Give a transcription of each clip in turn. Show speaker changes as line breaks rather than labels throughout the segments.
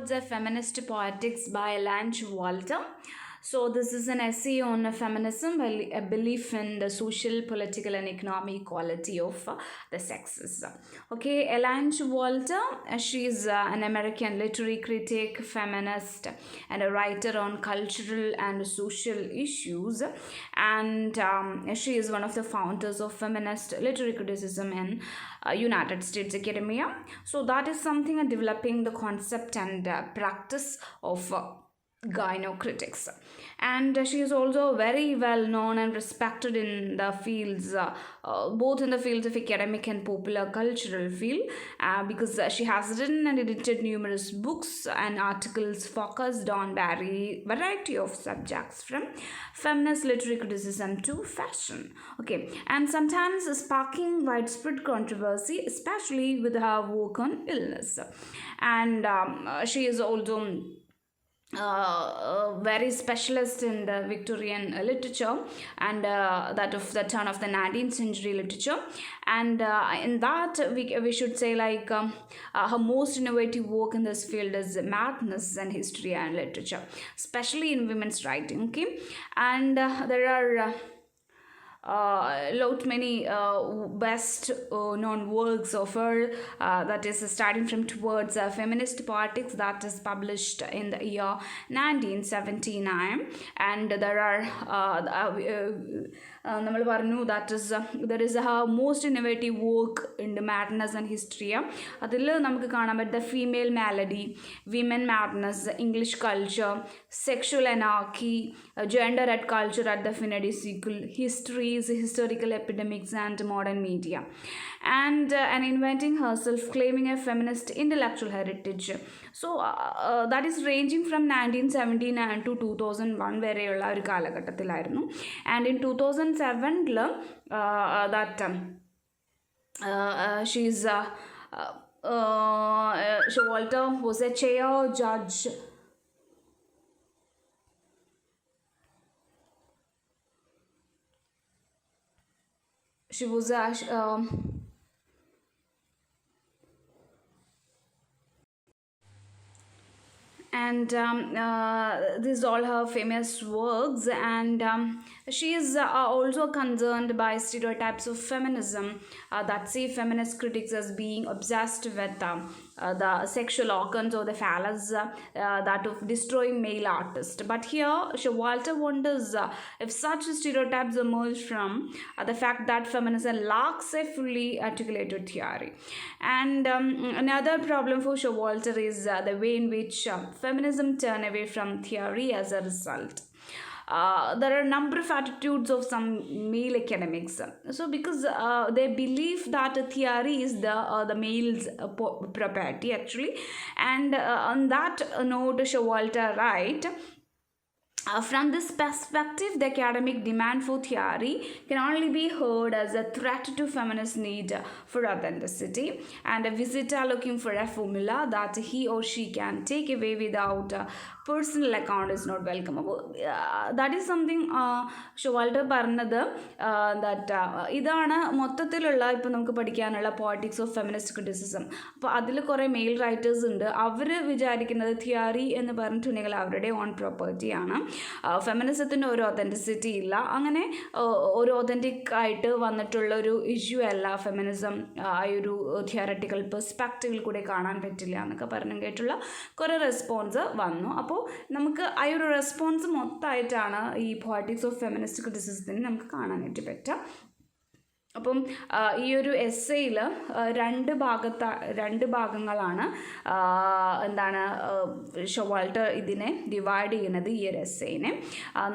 towards a feminist poetics by Elaine Showalter. So this is an essay on feminism, a belief in the social, political, and economic equality of the sexes. Okay, Elaine Showalter, she is an American literary critic, feminist, and a writer on cultural and social issues. And she is one of the founders of feminist literary criticism in United States academia. So that is something developing the concept and practice of gynocritics, and she is also very well known and respected in the fields, both in the fields of academic and popular cultural field, because she has written and edited numerous books and articles focused on variety of subjects, from feminist literary criticism to fashion, okay, and sometimes sparking widespread controversy, especially with her work on illness. And she is also very specialist in the Victorian literature and that of the turn of the 19th century literature, and in that we should say like her most innovative work in this field is madness and history and literature, especially in women's writing, okay, and there are many best known works of her, that is starting from towards Feminist Poetics, that is published in the year 1979, and there are there is her most innovative work in the madness and history. അതിൽ നമുക്ക് കാണാൻ പറ്റുന്ന female malady, women madness, English culture, sexual anarchy, gender at culture at the Finnedy sequel, histories, historical epidemics, and modern media, and inventing herself, claiming a feminist intellectual heritage. So that is ranging from 1979 to 2001 വരെയുള്ള ഒരു കാലഘട്ടത്തിലായിരുന്നു. And in 2007 that she's Showalter was a chair judge. She was and these all her famous works, and she is also concerned by stereotypes of feminism that see feminist critics as being obsessed with the sexual organs or the phallus, that of destroying male artists. But here Showalter wonders if such stereotypes emerge from the fact that feminism lacks a fully articulated theory. And another problem for Showalter is the way in which feminism turn away from theory as a result. There are a number of attitudes of some male academics. So because they believe that theory is the male's property actually, and on that note Showalter write, from this perspective, the academic demand for theory can only be heard as a threat to feminist need for authenticity, and a visitor looking for a formula that he or she can take away without personal account is not welcome. That is something Showalter പറഞ്ഞത്, that ഇതാണ് മൊത്തത്തിലുള്ള ഇപ്പം നമുക്ക് പഠിക്കാനുള്ള politics of feminist criticism. അപ്പോൾ അതിൽ കുറേ mail writers ഉണ്ട്, അവർ വിചാരിക്കുന്നത് തിയറി എന്ന് പറഞ്ഞിട്ടുണ്ടെങ്കിൽ അവരുടെ ഓൺ പ്രോപ്പർട്ടിയാണ്, ഫെമിനിസത്തിന് ഒരു ഒതൻറ്റിസിറ്റി ഇല്ല, അങ്ങനെ ഒരു ഒതൻറ്റിക് ആയിട്ട് വന്നിട്ടുള്ള ഒരു ഇഷ്യൂ അല്ല ഫെമിനിസം, ആ ഒരു തിയററ്റിക്കൽ പെർസ്പെക്റ്റീവിൽ കൂടെ കാണാൻ പറ്റില്ല എന്നൊക്കെ പറഞ്ഞു കേട്ടുള്ള കുറേ റെസ്പോൺസ് വന്നു. അപ്പോൾ നമുക്ക് ആ ഒരു റെസ്പോൺസ് മൊത്തമായിട്ടാണ് ഈ പോളിറ്റിക്സ് ഓഫ് ഫെമിനിസ്റ്റ് ക്രിറ്റിസിസത്തിന് നമുക്ക് കാണാനായിട്ട് പറ്റുക. അപ്പം ഈ ഒരു എസ്സേയിൽ രണ്ട് ഭാഗങ്ങളാണ് എന്താണ് ഷോവാൾട്ടർ ഇതിനെ ഡിവൈഡ് ചെയ്യുന്നത്. ഈ ഒരു എസ്സേനെ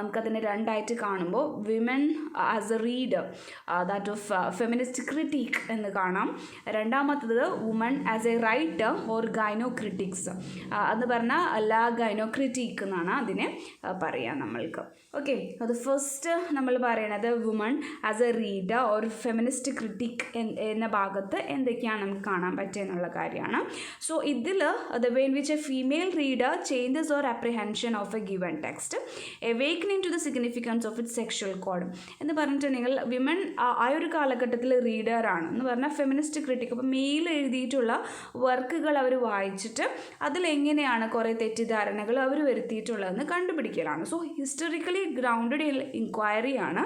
നമുക്കതിനെ രണ്ടായിട്ട് കാണുമ്പോൾ women as a reader, that of feminist critic എന്ന് കാണാം. രണ്ടാമത്തത് woman as a writer or gynocritics എന്ന് പറഞ്ഞാൽ ലാ ഗൈനോക്രിറ്റിക് എന്നാണ് അതിനെ പറയാം നമ്മൾക്ക്. ഓക്കെ, അത് ഫസ്റ്റ് നമ്മൾ പറയണത് woman as a reader or feminist critic എന്ന ഭാഗത്ത് എന്തൊക്കെയാണ് നമുക്ക് കാണാൻ പറ്റുക എന്നുള്ള കാര്യമാണ്. സോ ഇതിൽ the way in which a female reader changes our apprehension of a given text awakening to the significance of its sexual code എന്ന് പറഞ്ഞിട്ടുണ്ടെങ്കിൽ വിമൻ ആ ഒരു കാലഘട്ടത്തിൽ റീഡറാണ് എന്ന് പറഞ്ഞാൽ ഫെമിനിസ്റ്റ് ക്രിട്ടിക്. അപ്പോൾ മെയിൽ എഴുതിയിട്ടുള്ള വർക്കുകൾ അവർ വായിച്ചിട്ട് അതിലെങ്ങനെയാണ് കുറേ തെറ്റിദ്ധാരണകൾ അവർ വരുത്തിയിട്ടുള്ളതെന്ന് കണ്ടുപിടിക്കലാണ്. സോ ഹിസ്റ്റോറിക്കലി ഗ്രൗണ്ടഡ് ഇൻക്വയറിയാണ്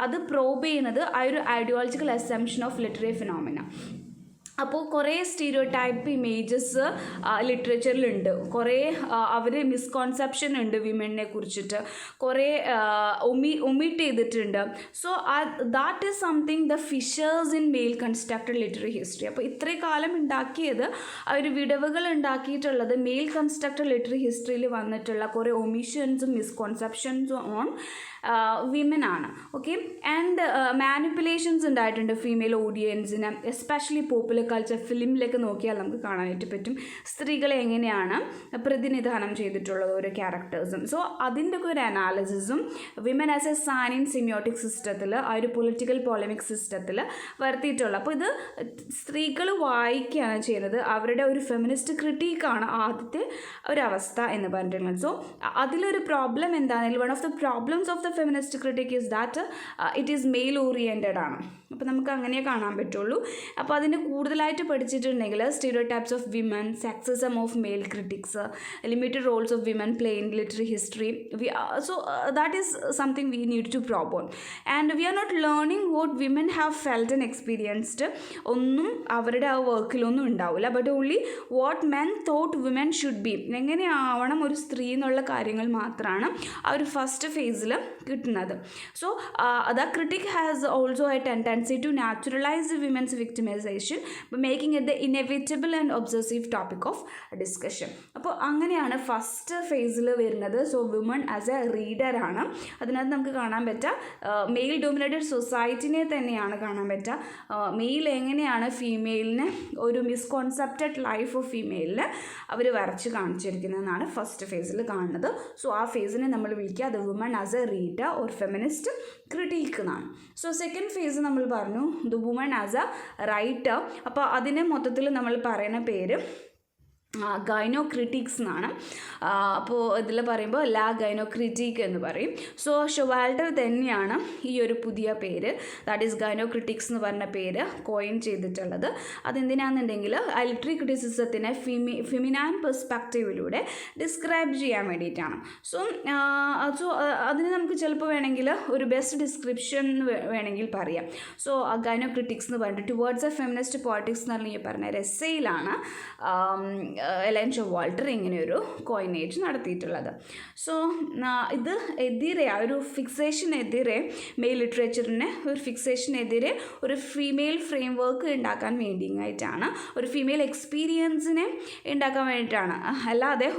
അത് പ്രോബ് ചെയ്യുന്നത് ആ ഒരു ideological assumption of literary phenomena. അപ്പോൾ കുറേ സ്റ്റീരിയോടൈപ്പ് ഇമേജസ് ലിറ്ററേച്ചറിലുണ്ട്, കുറേ അവർ മിസ്കോൺസെപ്ഷൻ ഉണ്ട് വിമനെ കുറിച്ചിട്ട്, കുറേ ഒമിറ്റ് ചെയ്തിട്ടുണ്ട്. So that is something the fissures in male constructed literary history. അപ്പോൾ ഇത്രയും കാലം ഉണ്ടാക്കിയത് അവർ വിടവുകൾ ഉണ്ടാക്കിയിട്ടുള്ളത് മെയിൽ കൺസ്ട്രക്റ്റഡ് ലിറ്റററി ഹിസ്റ്ററിയിൽ വന്നിട്ടുള്ള കുറേ ഒമിഷൻസും മിസ്കോൺസെപ്ഷൻസും ഓൺ വിമൻ ആണ്. ഓക്കെ, ആൻഡ് മാനിപ്പുലേഷൻസ് ഉണ്ടായിട്ടുണ്ട് ഫീമെയിൽ ഓഡിയൻസിന്, എസ്പെഷ്യലി പോപ്പുലർ കൾച്ചർ ഫിലിമിലൊക്കെ നോക്കിയാൽ നമുക്ക് കാണാനായിട്ട് പറ്റും സ്ത്രീകളെ എങ്ങനെയാണ് പ്രതിനിധാനം ചെയ്തിട്ടുള്ളത് ഓരോ ക്യാരക്ടേഴ്സും. സോ അതിൻ്റെ ഒക്കെ ഒരു അനാലിസിസും women as a sign in semiotic സിസ്റ്റത്തിൽ ആ ഒരു പൊളിറ്റിക്കൽ പോളമിക് സിസ്റ്റത്തിൽ വരുത്തിയിട്ടുള്ളത്. അപ്പോൾ ഇത് സ്ത്രീകൾ വായിക്കുകയാണ് ചെയ്യുന്നത്, അവരുടെ ഒരു ഫെമിനിസ്റ്റ് ക്രിട്ടിക്കാണ് ആദ്യത്തെ ഒരവസ്ഥ എന്ന് പറഞ്ഞിട്ടുള്ളത്. സോ അതിലൊരു പ്രോബ്ലം എന്താണെങ്കിലും one of the problems of the feminist critic is that it is male oriented ആണ്. അപ്പോൾ നമുക്ക് അങ്ങനെ കാണാൻ പറ്റുള്ളൂ. അപ്പോൾ അതിന് കൂടുതലായിട്ട് പഠിച്ചിട്ടുണ്ടെങ്കിൽ stereotypes of women, sexism of male critics, limited roles of women play in literary history. So that is something we need to probe on. And we are not learning what women have felt and experienced. ഒന്നും അവരുടെ ആ വർക്കിലൊന്നും ഉണ്ടാവില്ല, but only what men thought women should be, എങ്ങനെയാവണം ഒരു സ്ത്രീ എന്നുള്ള കാര്യങ്ങൾ മാത്രമാണ് ആ ഒരു ഫസ്റ്റ് ഫേസിൽ കിട്ടുന്നത്. So the critic has also a tendency to naturalise women's victimisation by making it the inevitable and obsessive topic of discussion. അപ്പോൾ അങ്ങനെയാണ് ഫസ്റ്റ് ഫേസിൽ വരുന്നത്. സോ വിമൺ ആസ് എ റീഡറാണ്. അതിനകത്ത് നമുക്ക് കാണാൻ പറ്റുക മെയിൽ ഡോമിനേറ്റഡ് സൊസൈറ്റിനെ തന്നെയാണ് കാണാൻ പറ്റുക. മെയിൽ എങ്ങനെയാണ് ഫീമെയിലിനെ ഒരു മിസ്കോൺസെപ്റ്റഡ് ലൈഫ് ഓഫ് ഫീമെയിലിനെ അവർ വരച്ച് കാണിച്ചിരിക്കുന്നതെന്നാണ് ഫസ്റ്റ് ഫേസിൽ കാണുന്നത്. സോ ആ ഫേസിനെ നമ്മൾ വിളിക്കുക the woman as a reader or feminist critic എന്നാണ്. സോ സെക്കൻഡ് ഫേസ് നമ്മൾ പറഞ്ഞു the woman as a writer. അപ്പോൾ അതിനെ മൊത്തത്തിൽ നമ്മൾ പറയുന്ന പേര് ഗൈനോക്രിറ്റിക്സ് എന്നാണ്. അപ്പോൾ ഇതിൽ പറയുമ്പോൾ ലാ ഗൈനോക്രിറ്റിക് എന്ന് പറയും. സോ ഷൊവാൾട്ടർ തന്നെയാണ് ഈ ഒരു പുതിയ പേര്, ദാറ്റ് ഈസ് ഗൈനോക്രിറ്റിക്സ് എന്ന് പറഞ്ഞ പേര് കോയിൻ ചെയ്തിട്ടുള്ളത്. അതെന്തിനാണെന്നുണ്ടെങ്കിൽ ലിറ്റററി ക്രിറ്റിസിസത്തിനെ ഫെമിനൈൻ പെർസ്പെക്റ്റീവിലൂടെ ഡിസ്ക്രൈബ് ചെയ്യാൻ വേണ്ടിയിട്ടാണ്. സോ അതിന് നമുക്ക് ചിലപ്പോൾ വേണമെങ്കിൽ ഒരു ബെസ്റ്റ് ഡിസ്ക്രിപ്ഷൻ വേണമെങ്കിൽ പറയാം. സോ ഗൈനോക്രിറ്റിക്സ് എന്ന് പറഞ്ഞിട്ട് ടുവേർഡ്സ് എ ഫെമിനിസ്റ്റ് പോയിറ്റിക്സ് എന്ന് പറഞ്ഞ് പറഞ്ഞ ഒരു എസ്സേയിലാണ് എലൈൻ ഷോവാൾട്ടർ ഇങ്ങനെയൊരു കോയിനേജ് നടത്തിയിട്ടുള്ളത്. സോ ഇത് എതിരെ ആ ഒരു ഫിക്സേഷനെതിരെ മെയിൽ ലിറ്ററേച്ചറിനെ ഒരു ഫിക്സേഷനെതിരെ ഒരു ഫീമെയിൽ ഫ്രെയിം വർക്ക് ഉണ്ടാക്കാൻ വേണ്ടിയിട്ടാണ്, ഒരു ഫീമെയിൽ എക്സ്പീരിയൻസിനെ ഉണ്ടാക്കാൻ വേണ്ടിയിട്ടാണ്, അല്ലാതെ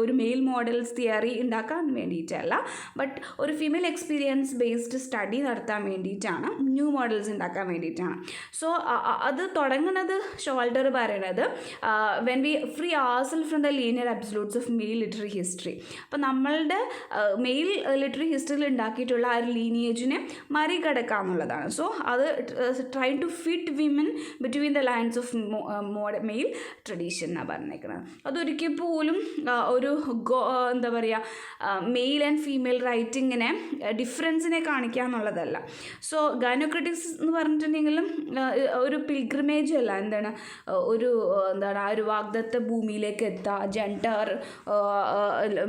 ഒരു മെയിൽ മോഡൽസ് തിയറി ഉണ്ടാക്കാൻ വേണ്ടിയിട്ടല്ല, ബട്ട് ഒരു ഫീമെയിൽ എക്സ്പീരിയൻസ് ബേസ്ഡ് സ്റ്റഡി നടത്താൻ വേണ്ടിയിട്ടാണ്, ന്യൂ മോഡൽസ് ഉണ്ടാക്കാൻ വേണ്ടിയിട്ടാണ്. സോ അത് തുടങ്ങുന്നത് ഷോവാൾട്ടർ പറയണത് when we free ourselves from the linear absolutes of male literary history. അപ്പോൾ നമ്മളുടെ മെയിൽ ലിറ്റററി ഹിസ്റ്ററിയിൽ ഉണ്ടാക്കിയിട്ടുള്ള ആ ഒരു ലീനിയേജിനെ മറികടക്കുക എന്നുള്ളതാണ്. സോ അത് try to fit women between the lines of male tradition എന്നാണ് പറഞ്ഞേക്കുന്നത്. അതൊരിക്കൽ പോലും ഒരു എന്താ പറയുക മെയിൽ ആൻഡ് ഫീമെയിൽ റൈറ്റിങ്ങിനെ ഡിഫറൻസിനെ കാണിക്കുക എന്നുള്ളതല്ല. സോ ഗൈനോക്രിറ്റിക്സ് എന്ന് പറഞ്ഞിട്ടുണ്ടെങ്കിലും ഒരു പിൽഗ്രിമേജ് അല്ല, എന്താണ് ആ ഒരു വാഗ്ദത്ത ഭൂമിയിലേക്ക് എത്തുക, ജെൻഡർ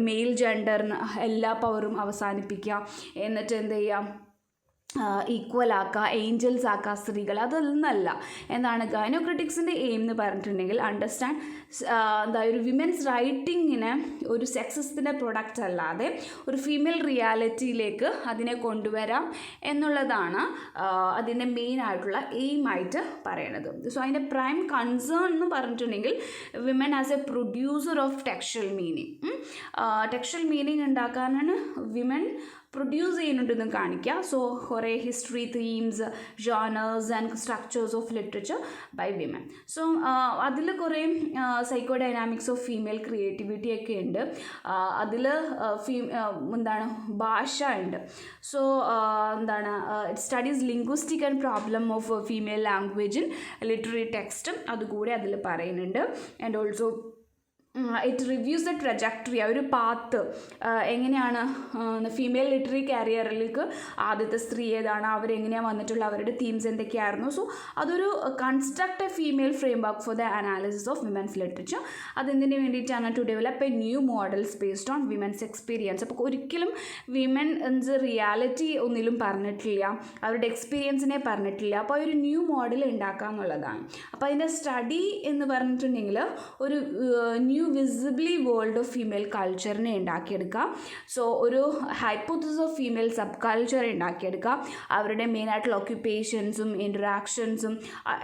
മെയിൽ ജെൻഡറിന് എല്ലാ പവറും അവസാനിപ്പിക്കുക, എന്നിട്ട് എന്ത് ചെയ്യാം ഈക്വൽ ആക്കുക, ഏഞ്ചൽസ് ആക്കുക സ്ത്രീകൾ, അതൊന്നല്ല. എന്താണ് ഗൈനോക്രിറ്റിക്സിൻ്റെ എയിം എന്ന് പറഞ്ഞിട്ടുണ്ടെങ്കിൽ അണ്ടർസ്റ്റാൻഡ് ഒരു വിമൻസ് റൈറ്റിങ്ങിനെ ഒരു സെക്സസിൻ്റെ പ്രൊഡക്റ്റ് അല്ലാതെ ഒരു ഫീമെയിൽ റിയാലിറ്റിയിലേക്ക് അതിനെ കൊണ്ടുവരാം എന്നുള്ളതാണ് അതിൻ്റെ മെയിൻ ആയിട്ടുള്ള എയിമായിട്ട് പറയണത്. സോ അതിൻ്റെ പ്രൈം കൺസേൺ എന്ന് പറഞ്ഞിട്ടുണ്ടെങ്കിൽ women as a producer of textual meaning. Textual meaning ഉണ്ടാക്കാനാണ് വിമൻ പ്രൊഡ്യൂസ് ചെയ്യുന്നുണ്ടെന്നും കാണിക്കുക. സോ കുറേ history, themes, genres and structures of literature by women. So അതിൽ കുറേ psycho dynamics of female creativity ഒക്കെ ഉണ്ട്. അതിൽ എന്താണ് ഭാഷ ഉണ്ട്. സോ എന്താണ് it studies linguistic and problem of female language in literary ടെക്സ്റ്റും അതുകൂടെ അതിൽ പറയുന്നുണ്ട്. And also it reviews the trajectory, ആ ഒരു പാത്ത് എങ്ങനെയാണ് ഫീമെയിൽ ലിറ്റററി കാരിയറിലേക്ക് ആദ്യത്തെ സ്ത്രീ ഏതാണ്, അവരെങ്ങനെയാണ് വന്നിട്ടുള്ള, അവരുടെ തീംസ് എന്തൊക്കെയായിരുന്നു. സോ അതൊരു construct a female framework for the analysis of women's literature. അതെന്തിനു വേണ്ടിയിട്ടാണ്? To develop a new models based on women's experience. അപ്പോൾ ഒരിക്കലും വിമൻ റിയാലിറ്റി ഒന്നിലും പറഞ്ഞിട്ടില്ല, അവരുടെ എക്സ്പീരിയൻസിനെ പറഞ്ഞിട്ടില്ല. അപ്പോൾ ഒരു ന്യൂ മോഡൽ ഉണ്ടാക്കുക എന്നുള്ളതാണ്. അപ്പോൾ അതിൻ്റെ സ്റ്റഡി എന്ന് പറഞ്ഞിട്ടുണ്ടെങ്കിൽ ഒരു new visibly world of female കൾച്ചറിനെ ഉണ്ടാക്കിയെടുക്കുക. സോ ഒരു hypothesis of female subculture ഉണ്ടാക്കിയെടുക്കുക, അവരുടെ മെയിനായിട്ടുള്ള ഓക്യുപ്പേഷൻസും ഇൻട്രാക്ഷൻസും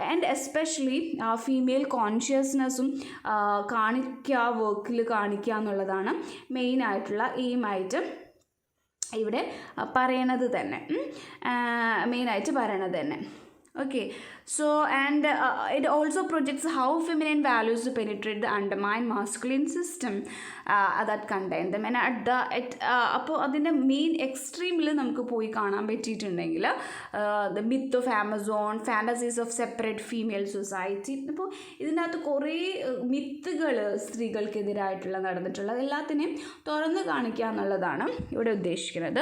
ആൻഡ് എസ്പെഷ്യലി ഫീമെയിൽ കോൺഷ്യസ്നെസ്സും വർക്കിൽ കാണിക്കുക എന്നുള്ളതാണ് മെയിനായിട്ടുള്ള എയിമായിട്ട് ഇവിടെ പറയണത് തന്നെ, മെയിനായിട്ട് പറയണത് തന്നെ. Okay, so and it also projects how feminine values penetrate the undermined masculine system that contain them. And അപ്പോൾ അതിൻ്റെ മെയിൻ എക്സ്ട്രീമിൽ നമുക്ക് പോയി കാണാൻ പറ്റിയിട്ടുണ്ടെങ്കിൽ the myth of Amazon, fantasies of separate female society. അപ്പോൾ ഇതിനകത്ത് കുറേ മിത്തുകൾ സ്ത്രീകൾക്കെതിരായിട്ടുള്ള നടന്നിട്ടുള്ള എല്ലാത്തിനെയും തുറന്ന് കാണിക്കുക എന്നുള്ളതാണ് ഇവിടെ ഉദ്ദേശിക്കുന്നത്.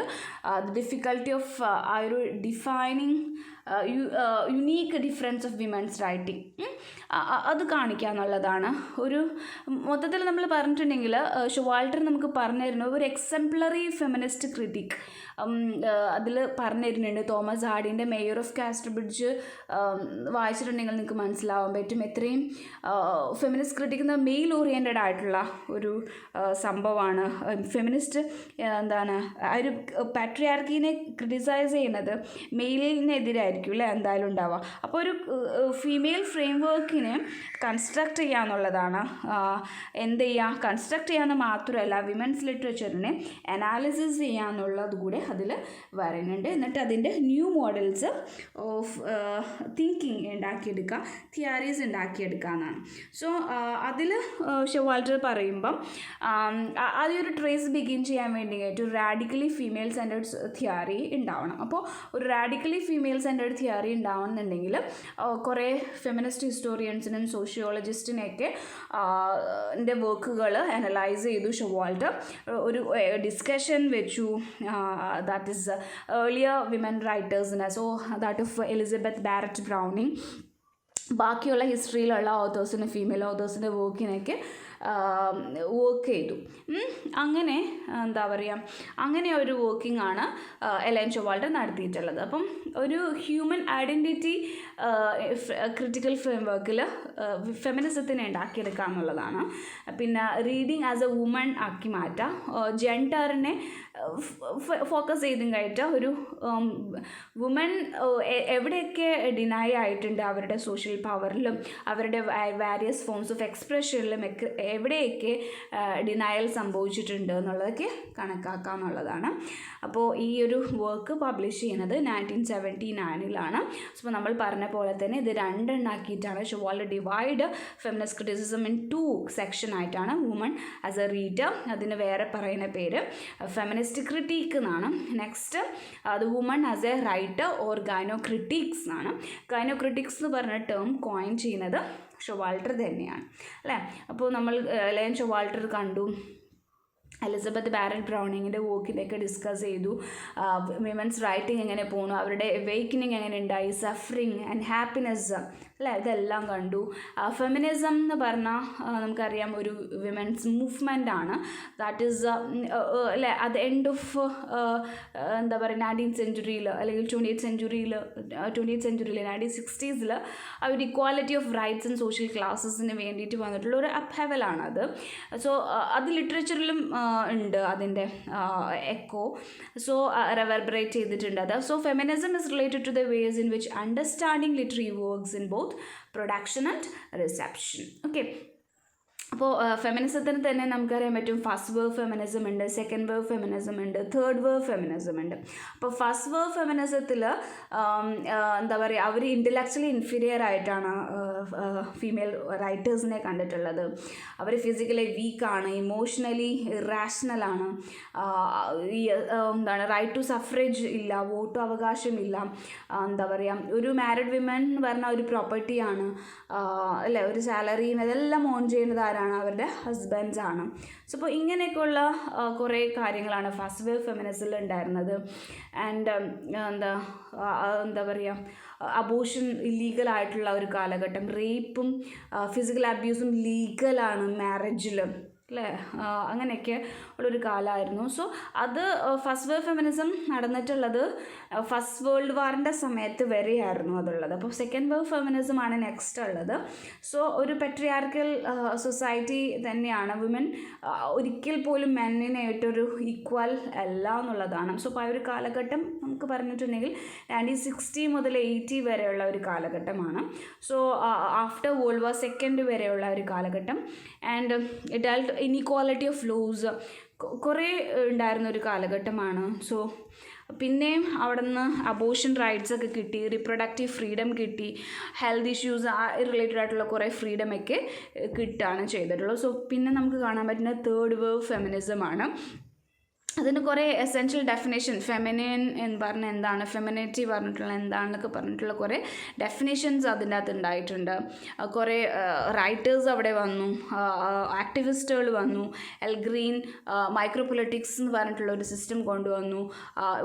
ദ ഡിഫിക്കൽട്ടി ഓഫ് ആ ഒരു defining unique difference of women's writing അത് കാണിക്കുക എന്നുള്ളതാണ്. ഒരു മൊത്തത്തിൽ നമ്മൾ പറഞ്ഞിട്ടുണ്ടെങ്കിൽ ഷോവാൾട്ടർ നമുക്ക് പറഞ്ഞു തരുന്ന ഒരു എക്സംപ്ലറി ഫെമിനിസ്റ്റ് ക്രിറ്റിക് അതിൽ പറഞ്ഞു തരുന്നുണ്ട്. തോമസ് ഹാർഡിൻ്റെ മേയർ ഓഫ് കാസ്റ്റർബ്രിഡ്ജ് വായിച്ചിട്ടുണ്ടെങ്കിൽ നിങ്ങൾക്ക് മനസ്സിലാവാൻ പറ്റും എത്രയും ഫെമിനിസ്റ്റ് ക്രിറ്റിക് എന്ന മെയിൽ ഓറിയൻറ്റഡ് ആയിട്ടുള്ള ഒരു സംഭവമാണ്. ഫെമിനിസ്റ്റ് എന്താണ് ആ ഒരു പാട്രിയാർക്കീനെ ക്രിറ്റിസൈസ് ചെയ്യുന്നത് മെയിലിനെതിരായിരിക്കും അല്ലേ എന്തായാലും ഉണ്ടാവുക. അപ്പോൾ ഒരു ഫീമെയിൽ ഫ്രെയിം വർക്കിനെ കൺസ്ട്രക്ട് ചെയ്യുക എന്നുള്ളതാണ്. എന്ത് ചെയ്യുക, കൺസ്ട്രക്ട് ചെയ്യാമെന്ന് മാത്രമല്ല വിമൻസ് ലിറ്ററേച്ചറിനെ അനാലിസിസ് ചെയ്യുക എന്നുള്ളത് കൂടെ അതിൽ പറയുന്നുണ്ട്. എന്നിട്ട് അതിൻ്റെ ന്യൂ മോഡൽസ് ഓഫ് തിങ്കിങ് ഉണ്ടാക്കിയെടുക്കുക, തിയറീസ് ഉണ്ടാക്കിയെടുക്കുക എന്നാണ്. സോ അതിൽ ഷോവാൾട്ടർ പറയുമ്പം ആദ്യം ഒരു ട്രേസ് ബിഗിൻ ചെയ്യാൻ വേണ്ടിയിട്ട് റാഡിക്കലി ഫീമെയിൽ സെൻറ്റേർഡ് തിയറി ഉണ്ടാവണം. അപ്പോൾ ഒരു റാഡിക്കലി ഫീമെയിൽ സെൻറ്റേർഡ് തിയറി ഉണ്ടാവണമെന്നുണ്ടെങ്കിൽ കുറേ ഫെമിനിസ്റ്റ് ഹിസ്റ്റോറിയൻസിനും സോഷ്യോളജിസ്റ്റിനെയൊക്കെ ൻ്റെ വർക്കുകൾ അനലൈസ് ചെയ്തു ഷോവാൾട്ടർ. ഒരു ഡിസ്കഷൻ വെച്ചു, that is earlier women writers, so that of Elizabeth Barrett Browning, ബാക്കിയുള്ള ഹിസ്റ്ററിയിലുള്ള ഓതേഴ്സിന് ഫീമെയിൽ ഓതേഴ്സിൻ്റെ വർക്കിനൊക്കെ വർക്ക് ചെയ്തു. അങ്ങനെ എന്താ പറയുക, അങ്ങനെ ഒരു വർക്കിംഗ് ആണ് എലൈൻ ഷോവാൾട്ടർ നടത്തിയിട്ടുള്ളത്. അപ്പം ഒരു ഹ്യൂമൻ ഐഡൻറ്റിറ്റി ക്രിറ്റിക്കൽ ഫ്രെയിം വർക്കിൽ ഫെമിനിസത്തിനെ ഉണ്ടാക്കിയെടുക്കുക എന്നുള്ളതാണ്. പിന്നെ റീഡിങ് ആസ് എ വുമൺ ആക്കി മാറ്റാം, ജെൻഡറിനെ ഫോക്കസ് ചെയ്തും കയറ്റുക. ഒരു വുമൺ എവിടെയൊക്കെ ഡിനൈ ആയിട്ടുണ്ട് അവരുടെ സോഷ്യൽ പവറിലും അവരുടെ വാരിയസ് ഫോംസ് ഓഫ് എക്സ്പ്രഷനിലും എവിടെയൊക്കെ ഡിനയൽ സംഭവിച്ചിട്ടുണ്ട് എന്നുള്ളതൊക്കെ കണക്കാക്കുക എന്നുള്ളതാണ്. അപ്പോൾ ഈ ഒരു വർക്ക് പബ്ലിഷ് ചെയ്യുന്നത് 1979 സോ നമ്മൾ പറഞ്ഞ പോലെ തന്നെ ഇത് രണ്ടെണ്ണാക്കിയിട്ടാണ് Showalter divide feminist criticism in 2 section ആയിട്ടാണ്. വുമൺ ആസ് എ റീഡർ, അതിന് വേറെ പറയുന്ന പേര് ഫെമിനിസ്റ്റ് ക്രിറ്റീക്ക് എന്നാണ്. നെക്സ്റ്റ് അത് woman as a writer or gynocritics എന്നാണ്. ഗൈനോക്രിറ്റിക്സ് എന്ന് പറഞ്ഞ ടേം കോയിൻ ചെയ്യുന്നത് ഷോവാൾട്ടർ തന്നെയാണ് അല്ലേ. അപ്പോൾ നമ്മൾ എലൈൻ ഷോവാൾട്ടർ കണ്ടു, എലിസബത്ത് ബാരറ്റ് ബ്രൗണിങ്ങിൻ്റെ വർക്കിലൊക്കെ ഡിസ്കസ് ചെയ്തു. വിമൻസ് റൈറ്റിംഗ് എങ്ങനെ പോകണു, അവരുടെ അവേക്കനിങ് എങ്ങനെ ഉണ്ടായി, സഫറിങ് ആൻഡ് ഹാപ്പിനെസ് അല്ലേ, ഇതെല്ലാം കണ്ടു. ഫെമിനിസം എന്ന് പറഞ്ഞാൽ നമുക്കറിയാം ഒരു വിമൻസ് മൂവ്മെൻ്റ് ആണ്. ദാറ്റ് ഈസ് അല്ലേ അറ്റ് ദ എൻഡ് ഓഫ് എന്താ പറയുക 19th സെഞ്ച്വറിയിൽ അല്ലെങ്കിൽ 20th സെഞ്ച്വറിയിൽ 1960s ആ ഒരു equality of rights and social ക്ലാസ്സസിന് വേണ്ടിയിട്ട് വന്നിട്ടുള്ള ഒരു അപ്ഹെവലാണത്. സോ അത് ലിറ്ററേച്ചറിലും ഉണ്ട് അതിൻ്റെ എക്കോ. സോ റെവർബറേറ്റ് ചെയ്തിട്ടുണ്ട് അത്. So feminism is related to the ways in which understanding literary works in both production and reception. Okay, അപ്പോൾ ഫെമിനിസത്തിന് തന്നെ നമുക്കറിയാൻ പറ്റും ഫസ്റ്റ് വേവ് ഫെമിനിസം ഉണ്ട്, സെക്കൻഡ് വേവ് ഫെമിനിസം ഉണ്ട്, തേർഡ് വേവ് ഫെമിനിസം ഉണ്ട്. അപ്പോൾ ഫസ്റ്റ് വേവ് ഫെമിനിസത്തിൽ എന്താ പറയുക, അവർ ഇൻ്റലക്ച്വലി ഇൻഫീരിയർ ആയിട്ടാണ് ഫീമെയിൽ റൈറ്റേഴ്സിനെ കണ്ടിട്ടുള്ളത്. അവർ ഫിസിക്കലി വീക്കാണ്, ഇമോഷണലി ഇറാഷണലാണ്, എന്താണ് റൈറ്റ് ടു സഫ്രേജ് ഇല്ല, വോട്ട് അവകാശമില്ല, എന്താ പറയുക ഒരു മാരിഡ് വിമൻ എന്ന് പറഞ്ഞ ഒരു പ്രോപ്പർട്ടിയാണ് അല്ലേ, ഒരു സാലറിയും ഇതെല്ലാം ഓൺ ചെയ്യുന്നത് ആരാണ്, അവരുടെ ഹസ്ബൻഡ്സ് ആണ്. സോ അപ്പോൾ ഇങ്ങനെയൊക്കെയുള്ള കുറേ കാര്യങ്ങളാണ് ഫസ്റ്റ് വേവ് ഫെമിനിസത്തിൽ ഉണ്ടായിരുന്നത്. ആൻഡ് എന്താ പറയുക, അബോഷൻ ഇല്ലീഗലായിട്ടുള്ള ഒരു കാലഘട്ടം, റേപ്പും ഫിസിക്കൽ അബ്യൂസും ലീഗലാണ് മാരേജിൽ അല്ലേ, അങ്ങനെയൊക്കെ ഉള്ളൊരു കാലമായിരുന്നു. സോ അത് ഫസ്റ്റ് വേവ് ഫെമിനിസം നടന്നിട്ടുള്ളത് ഫസ്റ്റ് വേൾഡ് വാറിൻ്റെ സമയത്ത് വരെയായിരുന്നു അതുള്ളത്. അപ്പോൾ സെക്കൻഡ് വേവ് ഫെമിനിസം ആണ് നെക്സ്റ്റ് ഉള്ളത്. സോ ഒരു പെട്രിയാർക്കൽ സൊസൈറ്റി തന്നെയാണ്, വിമൻ ഒരിക്കൽ പോലും മെന്നിനായിട്ടൊരു ഈക്വൽ അല്ല എന്നുള്ളതാണ്. സോ അപ്പോൾ ആ ഒരു കാലഘട്ടം നമുക്ക് പറഞ്ഞിട്ടുണ്ടെങ്കിൽ 1960 മുതൽ 80 വരെയുള്ള ഒരു കാലഘട്ടമാണ്. So after world war second വരെയുള്ള ഒരു കാലഘട്ടം. And dealt inequality of laws കുറേ ഉണ്ടായിരുന്ന ഒരു കാലഘട്ടമാണ്. സോ പിന്നെയും അവിടെ നിന്ന് അബോഷൻ റൈറ്റ്സ് ഒക്കെ കിട്ടി, റിപ്രൊഡക്റ്റീവ് ഫ്രീഡം കിട്ടി, ഹെൽത്ത് ഇഷ്യൂസ് റിലേറ്റഡ് ആയിട്ടുള്ള കുറേ ഫ്രീഡമൊക്കെ കിട്ടുകയാണ് ചെയ്തിട്ടുള്ളത്. സോ പിന്നെ നമുക്ക് കാണാൻ പറ്റുന്ന തേർഡ് വേവ് ഫെമിനിസമാണ്. അതിന് കുറേ എസെൻഷ്യൽ ഡെഫിനേഷൻ, ഫെമിനിൻ എന്ന് പറഞ്ഞാൽ എന്താണ്, ഫെമിനിറ്റി പറഞ്ഞിട്ടുള്ള എന്താണെന്നൊക്കെ പറഞ്ഞിട്ടുള്ള കുറേ ഡെഫിനേഷൻസ് അതിൻ്റെ അകത്ത് ഉണ്ടായിട്ടുണ്ട്. കുറേ റൈറ്റേഴ്സ് അവിടെ വന്നു, ആക്ടിവിസ്റ്റുകൾ വന്നു, എൽ ഗ്രീൻ മൈക്രോ പൊളിറ്റിക്സ് എന്ന് പറഞ്ഞിട്ടുള്ള ഒരു സിസ്റ്റം കൊണ്ടുവന്നു,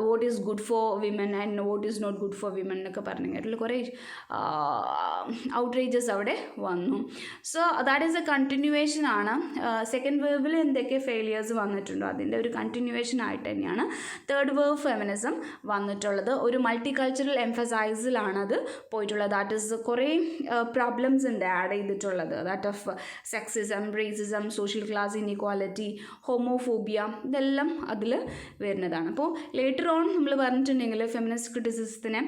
vote is good for women and vote is not good for women എന്നൊക്കെ പറഞ്ഞിട്ടുള്ള കുറേ ഔട്ട്റേജസ് അവിടെ വന്നു. So that is a continuation ആണ്. സെക്കൻഡ് വേവിൽ എന്തൊക്കെ ഫെയിലിയേഴ്സ് വന്നിട്ടുണ്ടോ അതിൻ്റെ ഒരു കണ്ടിന്യൂവേഷൻ ആയിട്ട് തന്നെയാണ് തേർഡ് വേവ് ഫെമിനിസം വന്നിട്ടുള്ളത്. ഒരു മൾട്ടി കൾച്ചറൽ എംഫസൈസിലാണ് അത് പോയിട്ടുള്ളത്. ദാറ്റ് ഈസ് കുറേ പ്രോബ്ലംസ് ഉണ്ട് ആഡ് ചെയ്തിട്ടുള്ളത്. That of sexism, racism, social class inequality, homophobia, ഇതെല്ലാം അതിൽ വരുന്നതാണ്. അപ്പോൾ ലേറ്റർ ഓൺ നമ്മൾ പറഞ്ഞിട്ടുണ്ടെങ്കിൽ ഫെമിനിസ്റ്റ് ക്രിറ്റിസിസത്തിനെ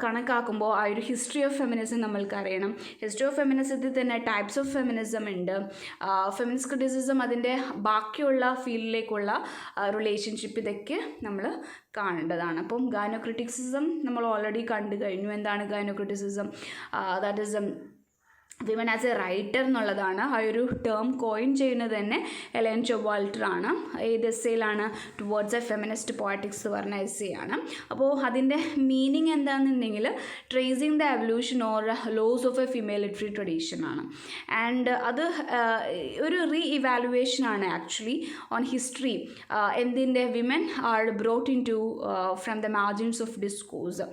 കണക്കാക്കുമ്പോൾ ആ ഒരു ഹിസ്റ്ററി ഓഫ് ഫെമിനിസം നമ്മൾക്ക് അറിയണം. ഹിസ്റ്ററി ഓഫ് ഫെമിനിസത്തിൽ തന്നെ ടൈപ്സ് ഓഫ് ഫെമിനിസം ഉണ്ട്. ഫെമിനിസ്റ്റ് ക്രിറ്റിസിസം അതിൻ്റെ ബാക്കിയുള്ള ഫീൽഡിലേക്കുള്ള റിലേഷൻഷിപ്പ്, ഇതൊക്കെ നമ്മൾ കാണേണ്ടതാണ്. അപ്പം ഗൈനോക്രിറ്റിസിസം നമ്മൾ ഓൾറെഡി കണ്ടു കഴിഞ്ഞു. എന്താണ് gynocriticism? That is women as a writer എന്നുള്ളതാണ്. ആ ഒരു ടേം കോയിൻ ചെയ്യുന്നത് തന്നെ എലൈൻ ഷോവാൾട്ടർ ആണ്. ഏത് എസ്സേയിലാണ്? ടുവേർഡ്സ് എ ഫെമിനിസ്റ്റ് പോയറ്റിക്സ് എന്ന് പറഞ്ഞ എസ്സേ ആണ്. അപ്പോൾ അതിൻ്റെ മീനിങ് എന്താണെന്നുണ്ടെങ്കിൽ tracing the evolution or loss of a female literary tradition ആണ്. ആൻഡ് അത് ഒരു റീ ഇവാലുവേഷൻ ആണ് ആക്ച്വലി ഓൺ ഹിസ്റ്ററി. എന്തിൻ്റെ women are brought in to from the margins of discourse.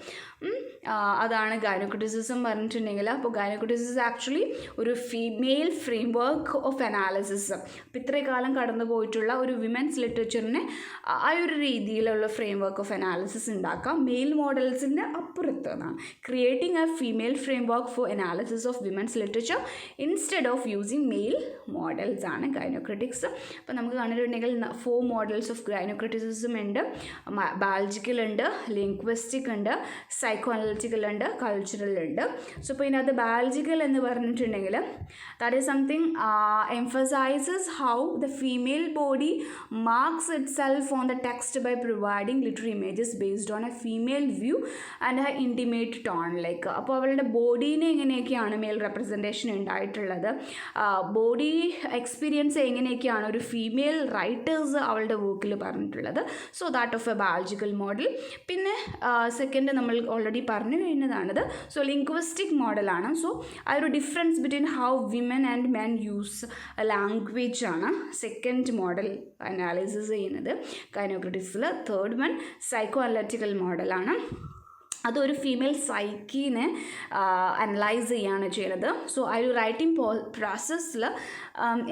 അതാണ് ഗൈനോക്രിറ്റിസിസം പറഞ്ഞിട്ടുണ്ടെങ്കിൽ. അപ്പോൾ ഗൈനോക്രിറ്റിസിസം ആക്ച്വലി ഒരു female framework of analysis. അപ്പോൾ ഇത്രയും കാലം കടന്നു പോയിട്ടുള്ള ഒരു വിമൻസ് ലിറ്ററേച്ചറിനെ ആ ഒരു രീതിയിലുള്ള ഫ്രെയിം വർക്ക് ഓഫ് അനാലിസിസ് ഉണ്ടാക്കാം മെയിൽ മോഡൽസിൻ്റെ അപ്പുറത്ത് നിന്നാണ്. Creating a female framework for analysis of women's literature instead of using male models ആണ് ഗൈനോക്രിറ്റിക്സ്. അപ്പോൾ നമുക്ക് കണ്ടിട്ടുണ്ടെങ്കിൽ 4 മോഡൽസ് ഓഫ് ഗൈനോക്രിറ്റിസിസം ഉണ്ട്. ബയോളജിക്കൽ ഉണ്ട്, ലിംഗ്വിസ്റ്റിക് ഉണ്ട്, സൈക്കോ അനലിറ്റിക്കൽ ഉണ്ട്, കൾച്ചറൽ ഉണ്ട്. സോ ഇപ്പോൾ ഇതിനകത്ത് ബയോളജിക്കൽ എന്ന് പറഞ്ഞിട്ടുണ്ടെങ്കിൽ that is something emphasises how the female body marks itself on the text by providing literary images based on a female view and her intimate tone like. അപ്പോൾ അവളുടെ ബോഡീനെ എങ്ങനെയൊക്കെയാണ് male representation ഉണ്ടായിട്ടുള്ളത്, body experience എങ്ങനെയൊക്കെയാണ് ഒരു female writers അവളുടെ വർക്കിൽ പറഞ്ഞിട്ടുള്ളത്. So that of a biological model. പിന്നെ സെക്കൻഡ് നമ്മൾ ഓൾറെഡി പറഞ്ഞു കഴിഞ്ഞതാണിത്. സോ ലിംഗ്വിസ്റ്റിക് മോഡലാണ്. സോ ആ ഒരു difference between how women and men use language ആണ് സെക്കൻഡ് മോഡൽ അനാലിസിസ് ചെയ്യുന്നത് ഗൈനോക്രിറ്റിക്സിൽ. തേർഡ് വൺ സൈക്കോ അനലിറ്റിക്കൽ മോഡലാണ്. അതൊരു ഫീമെയിൽ സൈക്കീനെ അനലൈസ് ചെയ്യുകയാണ് ചെയ്യുന്നത്. സോ ആ ഒരു റൈറ്റിംഗ് പ്രോസസ്സിൽ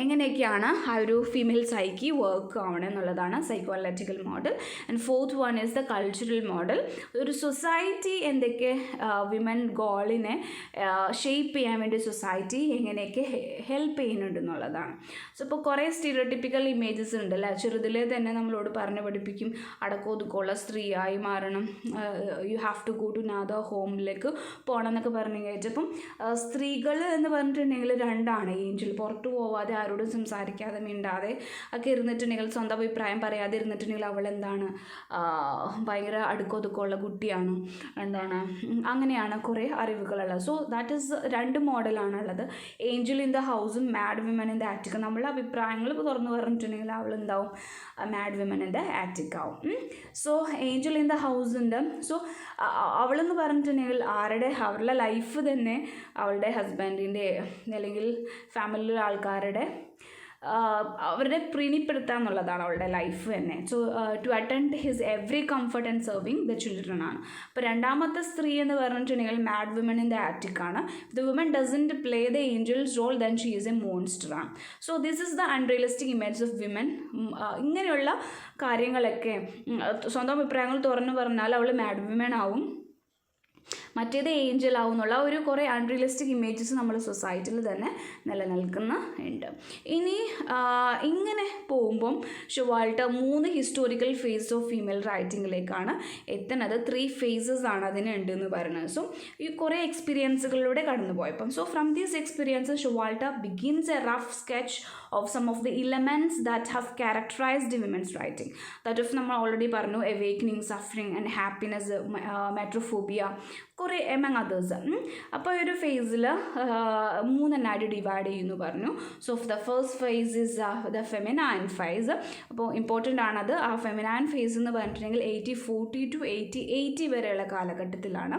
എങ്ങനെയൊക്കെയാണ് ആ ഒരു ഫീമെയിൽ സൈക്കി വർക്ക് ആവണം എന്നുള്ളതാണ് psycho analytical model. And fourth one is the cultural model. ഒരു സൊസൈറ്റി എന്തൊക്കെ വിമൻ ഗോളിനെ ഷേപ്പ് ചെയ്യാൻ വേണ്ടി സൊസൈറ്റി എങ്ങനെയൊക്കെ ഹെൽപ്പ് ചെയ്യുന്നുണ്ട് എന്നുള്ളതാണ്. സോ ഇപ്പോൾ കുറേ സ്റ്റീരിയോടിപ്പിക്കൽ ഇമേജസ് ഉണ്ടല്ലേ, ചെറുതിലേ തന്നെ നമ്മളോട് പറഞ്ഞു പഠിപ്പിക്കും അടക്കമൊതുക്കമുള്ള സ്ത്രീയായി മാറണം, you have to go to another ഹോമിലേക്ക് പോകണം എന്നൊക്കെ പറഞ്ഞു കഴിഞ്ഞപ്പം സ്ത്രീകൾ എന്ന് പറഞ്ഞിട്ടുണ്ടെങ്കിൽ രണ്ടാണ്. ഏഞ്ചൽ പുറത്തു പോവാതെ ആരോടും സംസാരിക്കാതെ മിണ്ടാതെ ഒക്കെ ഇരുന്നിട്ടുണ്ടെങ്കിൽ സ്വന്തം അഭിപ്രായം പറയാതെ ഇരുന്നിട്ടുണ്ടെങ്കിൽ അവൾ എന്താണ് ഭയങ്കര അടുക്കൊതുക്കമുള്ള കുട്ടിയാണ്, എന്താണ് അങ്ങനെയാണ് കുറേ അറിവുകളുള്ളത്. സോ ദാറ്റ് ഈസ് രണ്ട് മോഡലാണുള്ളത്. ഏഞ്ചൽ ഇൻ ദ ഹൗസും mad women in the attic. നമ്മളെ അഭിപ്രായങ്ങൾ തുറന്നു പറഞ്ഞിട്ടുണ്ടെങ്കിൽ അവൾ എന്താവും, mad women in the attic ആവും. So angel in the house ഉണ്ട്. സോ അവളെന്ന് പറഞ്ഞിട്ടുണ്ടെങ്കിൽ അവരുടെ ലൈഫ് തന്നെ അവളുടെ ഹസ്ബൻഡിൻ്റെ അല്ലെങ്കിൽ ഫാമിലിയിലെ ആൾക്കാരുടെ അവരുടെ പ്രീണിപ്പെടുത്തുക എന്നുള്ളതാണ് അവളുടെ ലൈഫ് തന്നെ. So to attend his every comfort and serving the children ആണ്. അപ്പോൾ രണ്ടാമത്തെ സ്ത്രീ എന്ന് പറഞ്ഞിട്ടുണ്ടെങ്കിൽ mad women in the attic ആണ്. The woman doesn't play the angel's role, then she is a monster ആണ്. So this is the unrealistic image of women. ഇങ്ങനെയുള്ള കാര്യങ്ങളൊക്കെ സ്വന്തം അഭിപ്രായങ്ങൾ തുറന്നു പറഞ്ഞാൽ അവൾ മാഡ് വിമൻ ആവും, മറ്റേത് ഏഞ്ചൽ ആവും എന്നുള്ള ഒരു കുറേ അൺറിയലിസ്റ്റിക് ഇമേജസ് നമ്മുടെ സൊസൈറ്റിയിൽ തന്നെ നിലനിൽക്കുന്നുണ്ട്. ഇനി ഇങ്ങനെ പോകുമ്പം Showalter 3 historical phase of female റൈറ്റിങ്ങിലേക്കാണ് എത്തുന്നത്. 3 phases ആണ് അതിനുണ്ടെന്ന് പറയുന്നത്. സോ ഈ കുറേ എക്സ്പീരിയൻസുകളിലൂടെ കടന്നു പോയപ്പം from these experiences Showalter begins a rough sketch of some of the elements that have characterised women's writing. That of നമ്മൾ ഓൾറെഡി പറഞ്ഞു, awakening, suffering and happiness, matrophobia, കുറേ എമംഗ് അതേഴ്സ്. അപ്പോൾ ഒരു ഫേസിൽ 3 ഡിവൈഡ് ചെയ്യുന്നു പറഞ്ഞു. So the first phase is the feminine phase. അപ്പോൾ important ആണത്. ആ ഫെമിനൈൻ ഫേസ് എന്ന് പറഞ്ഞിട്ടുണ്ടെങ്കിൽ 1840 to 1880 വരെയുള്ള കാലഘട്ടത്തിലാണ്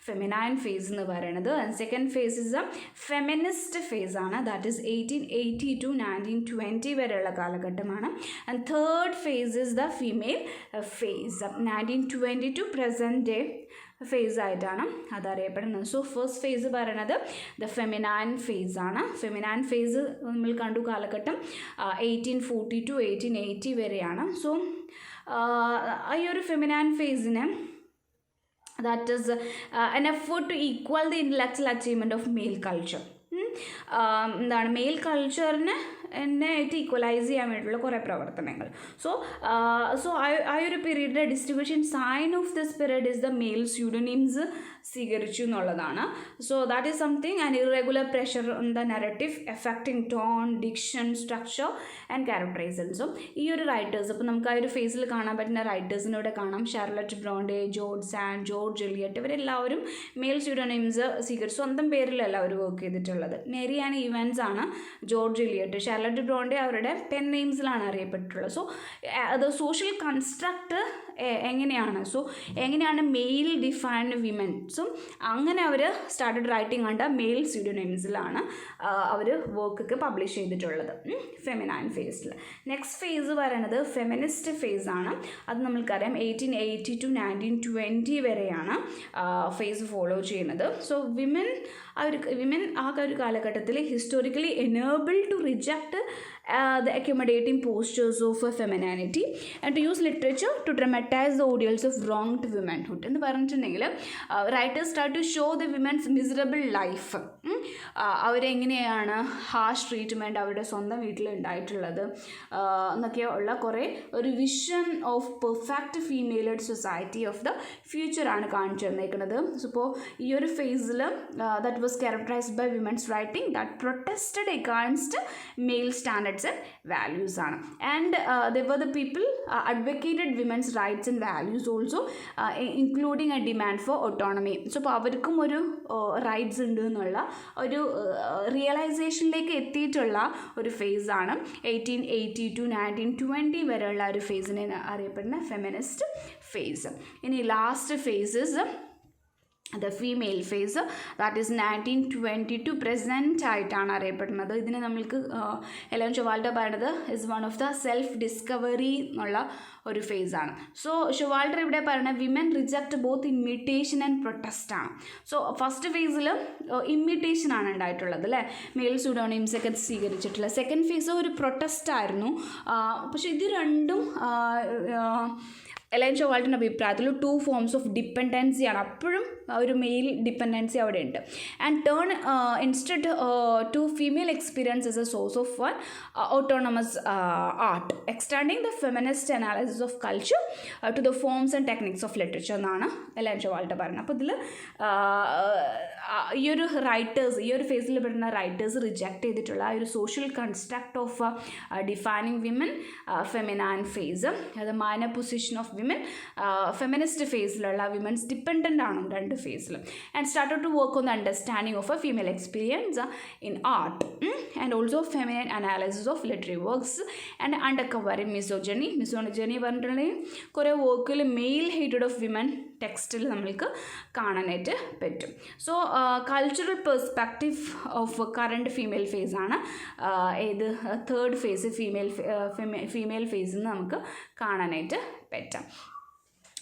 ഫെമിനൈൻ ഫേസ് എന്ന് പറയുന്നത്. And second phase is the feminist phase ആണ്. ദാറ്റ് ഈസ് 1880 to 1920 വരെയുള്ള കാലഘട്ടമാണ്. And third phase is the female phase, 1920 to present day phase ആയിട്ടാണ് അതറിയപ്പെടുന്നത്. സോ ഫസ്റ്റ് ഫേസ് പറയണത് ദ ഫെമിനൈൻ ഫേസ് ആണ്. ഫെമിനൈൻ ഫേസ് നമ്മൾ കണ്ടു കാലഘട്ടം 1840 to 1880 വരെയാണ്. സോ ഈ ഒരു ഫെമിനൈൻ ഫേസിനെ that is an effort to equal the intellectual achievement of male culture. എന്താണ് മെയിൽ കൾച്ചറിനെ ആയിട്ട് ഈക്വലൈസ് ചെയ്യാൻ വേണ്ടിയിട്ടുള്ള കുറേ പ്രവർത്തനങ്ങൾ. സോ ആ ഒരു പീരീഡിലെ distribution sign of this period is the male pseudonyms സ്വീകരിച്ചു എന്നുള്ളതാണ്. So that is something and irregular pressure on the narrative effecting tone, diction, structure and ക്യാരക്ടറൈസേഷൻസും. ഈ ഒരു റൈറ്റേഴ്സ് അപ്പോൾ നമുക്ക് ആ ഒരു ഫേസിൽ കാണാൻ പറ്റുന്ന റൈറ്റേഴ്സിനെ ഇവിടെ കാണാം. Charlotte Bronte, George Sand, George Eliot, ഇവരെല്ലാവരും മെയിൽ സ്യൂഡോനിംസ് സ്വീകരിച്ചു. സ്വന്തം പേരിലല്ല അവർ വർക്ക് ചെയ്തിട്ടുള്ളത്. മേരി ആൻഡ് ഈവൻസ് ആണ് ജോർജ് എലിയറ്റ്. ഷാർലറ്റ് ബ്രോണ്ടെ അവരുടെ പെൻ നെയിംസിലാണ് അറിയപ്പെട്ടിട്ടുള്ളത്. സോ അത് സോഷ്യൽ കൺസ്ട്രക്റ്റ് എങ്ങനെയാണ്, സോ എങ്ങനെയാണ് മെയിൽ ഡിഫൈൻഡ് വിമൻ, സോ അങ്ങനെ അവർ സ്റ്റാർട്ടഡ് റൈറ്റിംഗ് കണ്ട മെയിൽ സ്യൂഡോനിംസിലാണ് അവർ വർക്കൊക്കെ പബ്ലിഷ് ചെയ്തിട്ടുള്ളത് ഫെമിനൈൻ ഫേസിൽ. നെക്സ്റ്റ് ഫേസ് പറയുന്നത് ഫെമിനിസ്റ്റ് ഫേസ് ആണ്. അത് നമ്മൾക്കറിയാം 1880 to 1920 വരെയാണ് ഫേസ് ഫോളോ ചെയ്യുന്നത്. സോ വിമൻ ആ ഒരു കാലഘട്ടത്തിൽ historically enable to reject the accommodating postures of femininity and to use literature to dramatize the ordeals of wronged womanhood. എന്ന് പറഞ്ഞിട്ടുണ്ടെങ്കിൽ writers start to show the women's miserable life. അവരെങ്ങനെയാണ് harsh treatment അവരുടെ സ്വന്തം വീട്ടിൽ ഉണ്ടായിട്ടുള്ളത് എന്നൊക്കെ ഉള്ള കുറേ ഒരു vision of perfect female led society of the ഫ്യൂച്ചറാണ് കാണിച്ചു തന്നേക്കുന്നത്. ഇപ്പോൾ ഈ ഒരു ഫേസിൽ that was characterised by women's writing that protested against male standards and values ആണ്. And they were the people advocated women's rights and values also, including a demand for autonomy. So അപ്പോൾ അവർക്കും ഒരു റൈറ്റ്സ് ഉണ്ട് എന്നുള്ള ഒരു റിയലൈസേഷനിലേക്ക് എത്തിയിട്ടുള്ള ഒരു ഫേസാണ് 1880 to 1920 വരെയുള്ള ഒരു ഫേസിനെ അറിയപ്പെടുന്ന ഫെമിനിസ്റ്റ് ഫേസ്. ഇനി last phases the female phase, that is 1920 to present ആയിട്ടാണ് അറിയപ്പെടുന്നത്. ഇതിന് നമ്മൾക്ക് എലൈൻ ഷോവാൾട്ടർ പറയുന്നത് is one of the self discovery എന്നുള്ള ഒരു ഫേസാണ്. സോ ഷോവാൾട്ടർ ഇവിടെ പറയുന്നത് women reject both imitation and protest ആണ്. സോ ഫസ്റ്റ് ഫേസിൽ ഇമിറ്റേഷൻ ആണ് ഉണ്ടായിട്ടുള്ളത് അല്ലേ, മെയിൽ സ്യൂഡോണിംസ് ഒക്കെ സ്വീകരിച്ചിട്ടുള്ള. സെക്കൻഡ് ഫേസ് ഒരു പ്രൊട്ടസ്റ്റ് ആയിരുന്നു. പക്ഷെ ഇത് രണ്ടും എലൈൻ ഷോവാൾട്ടറിൻ്റെ അഭിപ്രായത്തിൽ 2 ഫോംസ് ഓഫ് ഡിപ്പെൻഡൻസിയാണ്, അപ്പോഴും ഒരു മെയിൽ ഡിപ്പെൻഡൻസി അവിടെ ഉണ്ട്. And turn instead to female experience as a source of one autonomous art, extending the feminist analysis of culture to the forms and techniques of literature എന്നാണ് Elaine Showalter പറയുന്നത്. അപ്പോൾ ഇതിൽ ഈ ഒരു റൈറ്റേഴ്സ്, ഈ ഒരു ഫേസിൽ പെടുന്ന റൈറ്റേഴ്സ് റിജക്റ്റ് ചെയ്തിട്ടുള്ള ആ ഒരു social construct of defining women, feminine phase, അത് minor position of women, feminist ഫേസിലുള്ള വിമൻസ് ഡിപ്പെൻഡൻ്റ് ആണ് രണ്ട് ഫേസിലും. And started to work on the understanding of a female experience in art and also feminine analysis of literary works and under covering misogyny പറഞ്ഞിട്ടുണ്ടെങ്കിൽ കുറേ വർക്കിൽ mail hated of women ടെക്സ്റ്റിൽ നമ്മൾക്ക് കാണാനായിട്ട് പറ്റും. So cultural perspective of current female phase ആണ് ഏത് third phase female ഫേസിൽ നിന്ന് നമുക്ക് കാണാനായിട്ട് പറ്റാം.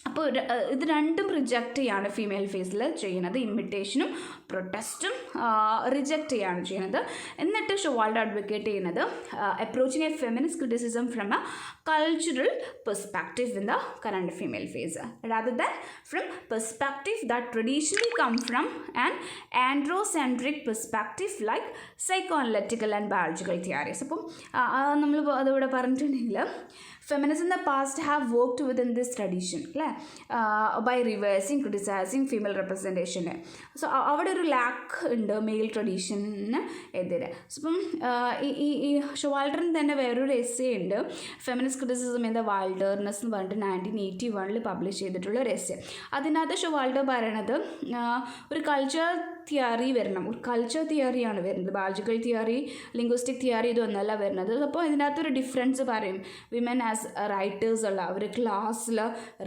അപ്പോൾ ഇത് രണ്ടും റിജക്റ്റ് ചെയ്യാണ് ഫീമെയിൽ ഫേസിൽ ചെയ്യുന്നത്. ഇൻവിറ്റേഷനും പ്രൊട്ടസ്റ്റും റിജക്റ്റ് ചെയ്യാണ് ചെയ്യുന്നത്. എന്നിട്ട് ഷോവാൾട്ടർ അഡ്വക്കേറ്റ് ചെയ്യുന്നത് approaching a feminist criticism from a cultural perspective in the current female phase rather than from perspective that traditionally come from an androcentric perspective like psychoanalytical and biological theories. അപ്പം നമ്മൾ അതിവിടെ പറഞ്ഞിട്ടുണ്ടെങ്കിൽ feminist in the past have worked within this tradition അല്ലേ, by reversing criticising female റെപ്രസെൻറ്റേഷന്. So അവിടെ ഒരു ലാക്ക് ഉണ്ട് mail ട്രഡീഷന് എതിരെ. അപ്പം ഈ ഷോവാൾട്ടറിന് തന്നെ വേറൊരു എസ്സേ ഉണ്ട്, feminist criticism in the wilderness എന്ന് പറഞ്ഞിട്ട് 1981 പബ്ലിഷ് ചെയ്തിട്ടുള്ള ഒരു എസ്സേ. അതിനകത്ത് ഷോവാൾട്ടർ പറയണത് ഒരു കൾച്ചർ തിയറി വരണം, ഒരു കൾച്ചർ തിയറിയാണ് വരുന്നത്, ബയോളജിക്കൽ തിയറി, ലിംഗ്വിസ്റ്റിക് തിയറി ഇതൊന്നല്ല വരുന്നത്. അപ്പോൾ ഇതിനകത്തൊരു ഡിഫറൻസ് പറയും. വിമൻ ആസ് റൈറ്റേഴ്സ് ഉള്ള അവർ ക്ലാസ്സിൽ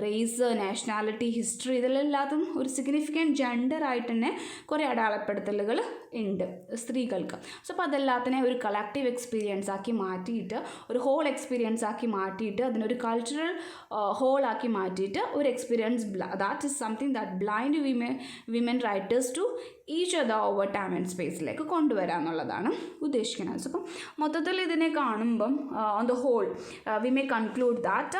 റേസ്, നാഷണാലിറ്റി, ഹിസ്റ്ററി ഇതിലെല്ലാത്തും ഒരു സിഗ്നിഫിക്കൻറ്റ് ജെൻഡറായിട്ട് തന്നെ കുറേ അടയാളപ്പെടുത്തലുകൾ ഉണ്ട് സ്ത്രീകൾക്ക്. സോ അപ്പോൾ അതെല്ലാത്തിനെ ഒരു കളക്റ്റീവ് എക്സ്പീരിയൻസ് ആക്കി മാറ്റിയിട്ട്, ഒരു ഹോൾ എക്സ്പീരിയൻസ് ആക്കി മാറ്റിയിട്ട്, അതിനൊരു കൾച്ചറൽ ഹോളാക്കി മാറ്റിയിട്ട് ഒരു experience that is something that blind women writers to each other over time and സ്പേസിലേക്ക് കൊണ്ടുവരിക എന്നുള്ളതാണ് ഉദ്ദേശിക്കുന്നത്. സോ അപ്പം മൊത്തത്തിൽ ഇതിനെ കാണുമ്പം on the whole we may conclude that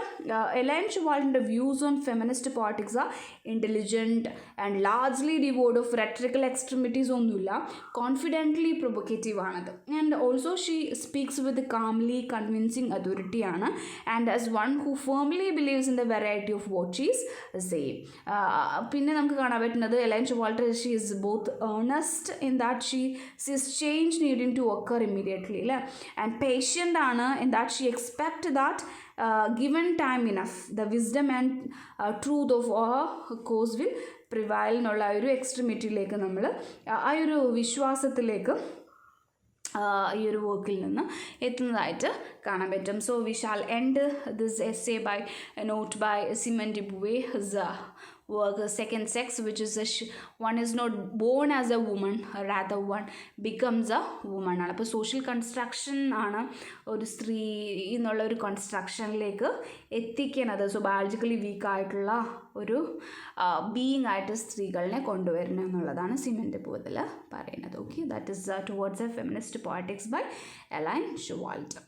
Elaine ഷോവാൾട്ടറിൻ്റെ views on feminist politics are intelligent and largely ഡിവോർഡ് ഓഫ് റെട്രിക്കൽ എക്സ്ട്രീമിറ്റീസ് ഒന്നുമില്ല, കോൺഫിഡൻ്റ്ലി പ്രൊവോക്കേറ്റീവ് ആണത്. And also she speaks with calmly convincing അതോറിറ്റിയാണ്. And as one who firmly believes in the variety of what she's same. പിന്നെ നമുക്ക് കാണാൻ പറ്റുന്നത് A-line Showalter she is both earnest in that she sees change needing to occur immediately, and patient ആണ് in that she expect that given time enough the wisdom and truth of her cause will prevail എന്നുള്ള ഒരു എക്സ്ട്രീമിറ്റിയിലേക്ക് നമ്മൾ ആ ഒരു വിശ്വാസത്തിലേക്ക് ഈ ഒരു വർക്കിൽ നിന്ന് എത്തുന്നതായിട്ട് കാണാൻ പറ്റും. So we shall end this essay by note by Simone de Beauvoir his work, second sex, which is one is not born as a woman, rather one becomes a woman ആണ്. അപ്പോൾ സോഷ്യൽ കൺസ്ട്രക്ഷൻ ആണ് ഒരു സ്ത്രീ എന്നുള്ള ഒരു കൺസ്ട്രക്ഷനിലേക്ക് എത്തിക്കുന്നത്. So biologically വീക്കായിട്ടുള്ള ഒരു being ആയിട്ട് സ്ത്രീകളെ കൊണ്ടുവരണം എന്നുള്ളതാണ് സിമൻ്റെ പൂവത്തിൽ പറയുന്നത്. Okay, that is towards a feminist politics by Elaine Showalter.